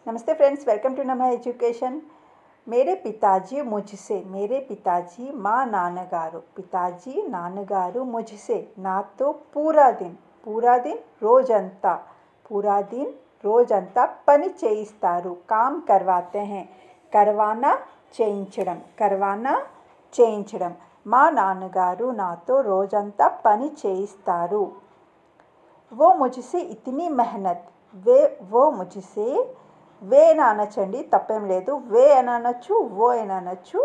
नमस्ते friends, welcome to नमा education. मेरे पिताजी మా నాన్నగారు పితాజీ నాన్నగారు मुझसे ना तो पूरा दिन రోజంతా పని చేయిస్తారు काम करवाते हैं करवाना చేయించడం మా నాన్నగారు నాతో రోజంతా పని చేయిస్తారు। वो मुझसे इतनी मेहनत वो मुझसे వే అనొచ్చండి, తప్పేం లేదు। వే అని అనొచ్చు, వో అని అనొచ్చు।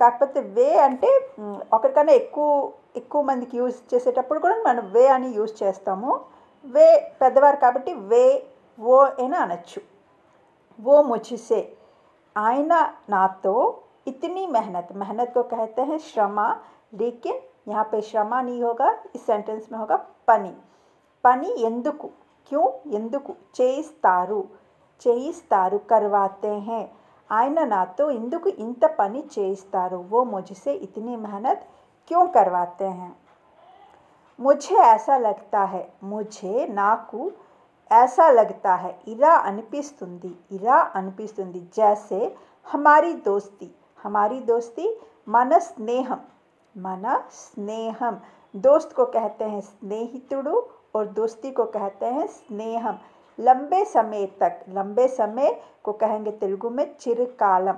కాకపోతే వే అంటే ఒకరికన్నా ఎక్కువ మందికి యూజ్ చేసేటప్పుడు కూడా మనం వే అని యూజ్ చేస్తాము। వే పెద్దవారు కాబట్టి వే वो అని అనొచ్చు। वो मुझसे ఆయన నాతో इतनी मेहनत को कहते हैं श्रमा, लेकिन यहाँ पे श्रमा नहीं होगा, इस सेंटेंस में होगा పని ఎందుకు, क्यों ఎందుకు, చేయిస్తారు करवाते हैं ఆయన నాతో ఎందుకు ఇంత పని చేయిస్తారు। वो मुझसे इतनी मेहनत क्यों करवाते हैं। मुझे ऐसा लगता है నాకు ऐसा लगता है ఇలా అనిపిస్తుంది जैसे हमारी दोस्ती మన स्नेहम दोस्त को कहते हैं स्नेहितुडु और दोस्ती को कहते हैं स्नेहम। लंबे समय को कहेंगे तेलुगु में चिरकालम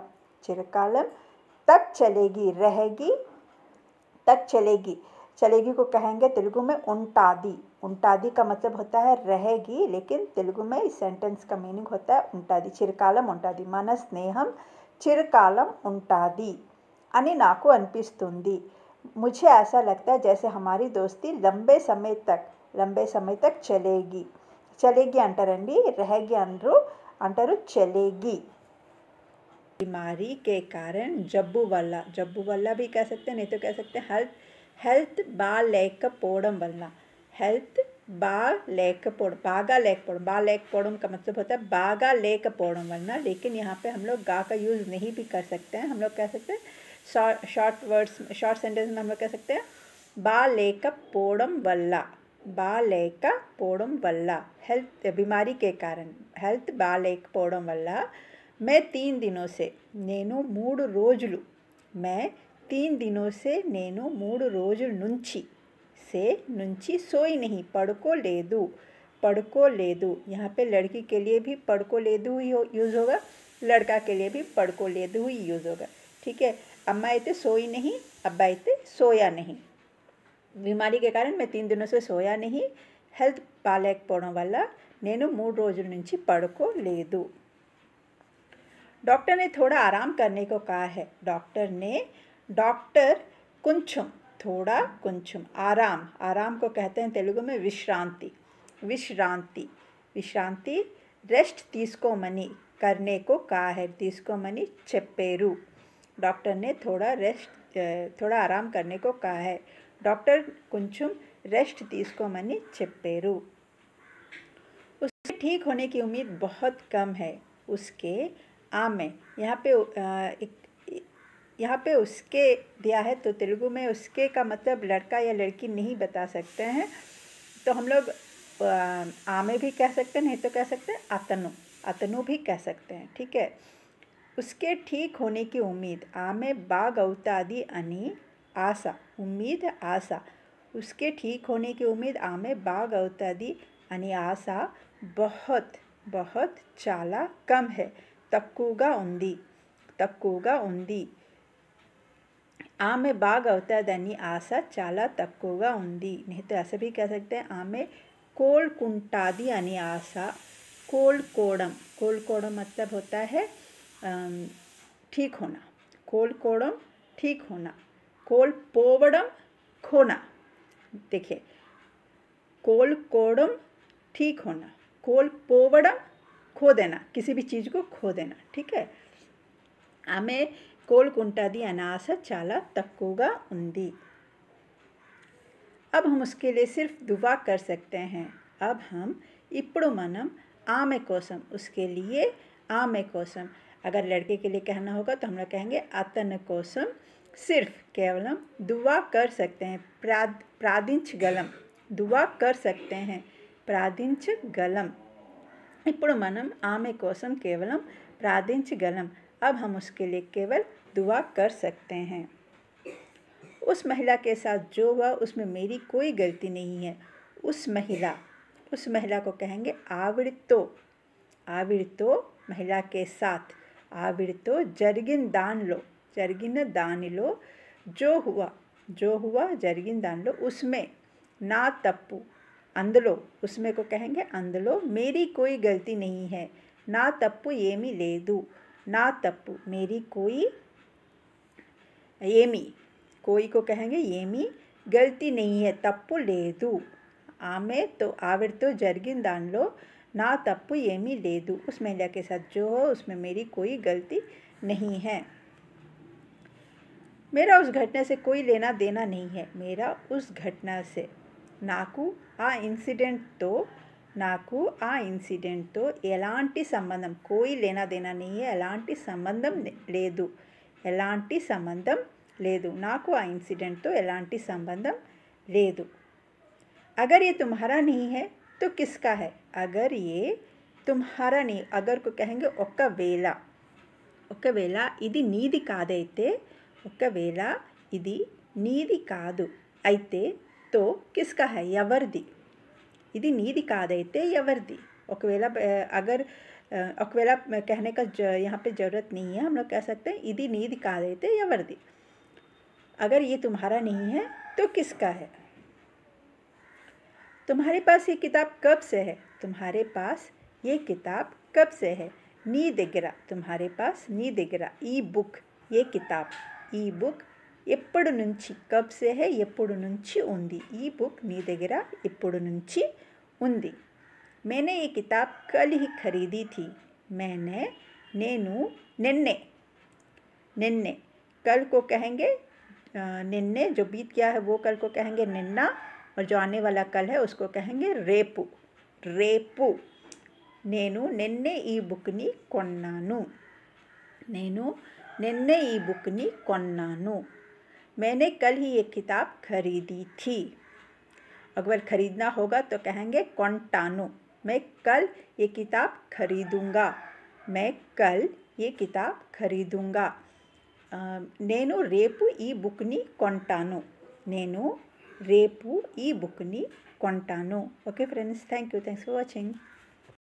तक चलेगी चलेगी को कहेंगे तेलुगु में उंटादी का मतलब होता है रहेगी, लेकिन तेलुगु में इस सेंटेंस का मीनिंग होता है उंटादी, चिरकालम उंटादी। మన స్నేహం चिरकालम उंटादी అని నాకు అనిపిస్తుంది। मुझे ऐसा लगता है जैसे हमारी दोस्ती लंबे समय तक चलेगी अंटारंडी, रहेगी अंटारू चलेगी। बीमारी के कारण जब्बू वल्ला भी कह सकते हैं, नहीं तो कह सकते हैं हेल्थ బాలేకపోవడం వల్ల बागा लेకపోవడం का मतलब होता है बागा लेకపోవడం వల్ల, लेकिन यहाँ पे हम लोग गा का यूज़ नहीं भी कर सकते हैं। हम लोग कह सकते हैं शॉर्ट सेंटेंस में हम लोग कह सकते हैं బాలేకపోవడం వల్ల हेल्थ बीमारी के कारण हेल्थ బాలేకపోవడం వల్ల मैं 3 दिनों से నేను 3 రోజులు मैं 3 दिनों से నేను 3 రోజుల నుంచి सोई नहीं పడుకోలేదు। यहाँ पे लड़की के लिए भी పడుకోలేదు यूज़ होगा, लड़का के लिए भी పడుకోలేదు ही यूज़ होगा। ठीक है, अम्मा అయితే सोई नहीं, अब्बा అయితే सोया नहीं। बीमारी के कारण मैं 3 दिनों से सोया नहीं, हेल्थ బాలేకపోవడం వల్ల నేను 3 రోజుల నుంచి పడుకోలేదు। डॉक्टर ने थोड़ा आराम करने को कहा है। डॉक्टर కొంచెం आराम को कहते हैं तेलुगु में विश्रांति रेस्ट తీసుకోమని करने को कहा है, తీసుకోమని చెప్పారు। डॉक्टर ने थोड़ा आराम करने को कहा है, डॉक्टर కొంచెం रेस्ट తీసుకోమని చెప్పారు। उसके ठीक होने की उम्मीद बहुत कम है। उसके आमे यहाँ पे उसके दिया है, तो तेलुगु में उसके का मतलब लड़का या लड़की नहीं बता सकते हैं, तो हम लोग आमे भी कह सकते हैं, नहीं तो कह सकते हैं अतनु भी कह सकते हैं। ठीक है, उसके ठीक होने की उम्मीद आमे बागौतादी अनि आशा उसके ठीक होने की उम्मीद आमे बागौतादी अनि आशा बहुत చాలా कम है, తక్కువగా ఉంది। ఆమె బాగవుతాదని ఆశ చాలా తక్కువగా ఉంది, नहीं तो ऐसे भी कह सकते हैं ఆమె కోలుకుంటాది అని ఆశ। కోలుకోవడం मतलब होता है ठीक होना, కోల్పోవడం खोना। देखिए, కోలుకోవడం ठीक होना, కోల్పోవడం खो देना, किसी भी चीज़ को खो देना। ठीक है, ఆమె కోలుకుంటాది అనే ఆశ చాలా తక్కువగా ఉంది। अब हम उसके लिए सिर्फ दुआ कर सकते हैं। अब हम ఇప్పుడు మనం ఆమె కోసం, उसके लिए ఆమె కోసం, अगर लड़के के लिए कहना होगा तो हम लोग कहेंगे అతని కోసం सिर्फ केवलम दुआ कर सकते हैं, प्रादिंचगलम दुआ कर सकते हैं, प्रादिंचगलम ఇప్పుడు మనం ఆమె కోసం కేవలం ప్రార్థించగలం. अब हम उसके लिए केवल दुआ कर सकते हैं. उस महिला के साथ जो हुआ उसमें मेरी कोई गलती नहीं है. उस महिला को कहेंगे आविड़तो. आविड़तो महिला के साथ. आविड़तो జరిగిన దానిలో जो हुआ జరిగిన దానిలో उसमें ना तप्पु అందులో उसमें को कहेंगे అందులో मेरी कोई गलती नहीं है. ना तप्पु ఏమీ లేదు. ना तप्पु मेरी कोई ఏమీ कोई को कहेंगे ఏమీ गलती नहीं है. తప్పు లేదు. ఆవిడతో జరిగిన దానిలో నా తప్పు ఏమీ లేదు. उस महिला के साथ जो हो उसमें मेरी कोई गलती नहीं है. मेरा उस घटना से कोई लेना देना नहीं है. मेरा उस घटना से నాకు ఆ ఇన్సిడెంట్తో ఎలాంటి సంబంధం కోయి లేనా దేనా नहीं है. ఎలాంటి సంబంధం లేదు. నాకు ఆ ఇన్సిడెంట్తో ఎలాంటి సంబంధం లేదు. अगर ये तुम्हारा नहीं है तो किसका है. अगर ये तुम्हारा नहीं, अगर को कहेंगे ఒకవేళ ఇది నీది కాదైతే, ఒకవేళ ఇది నీది కాదు అయితే तो किसका है ఎవరిది. ఇది నీది కాదైతే ఎవరిది. अगर कहने का यहाँ पे ज़रूरत नहीं है. हम लोग कह सकते हैं ఇది నీది కాదైతే ఎవరిది. अगर ये तुम्हारा नहीं है तो किसका है. तुम्हारे पास ये किताब कब से है. तुम्हारे पास ये किताब कब से है. నీ దగ్గర तुम्हारे पास నీ దగ్గర ఈ బుక్ ये किताब ఈ బుక్ ఎప్పుడు నుంచి కబ్ సే హై ఎప్పుడు నుంచి ఉంది. ఈ బుక్ నీ దగ్గర ఎప్పుడు నుంచి ఉంది. मैंने ये किताब कल ही खरीदी थी. నేను निन्ने कल को कहेंगे निन्ने जो बीत गया है वो कल को कहेंगे निन्ना, और जो आने वाला कल है उसको कहेंगे రేపు. నేను నిన్నే ఈ బుక్ని కొన్నాను. मैंने कल ही ये किताब खरीदी थी. अगर ख़रीदना होगा तो कहेंगे కొంటాను. मैं कल ये किताब खरीदूँगा. నేను రేపు ఈ బుక్ని కొంటాను. Okay friends, thanks for watching.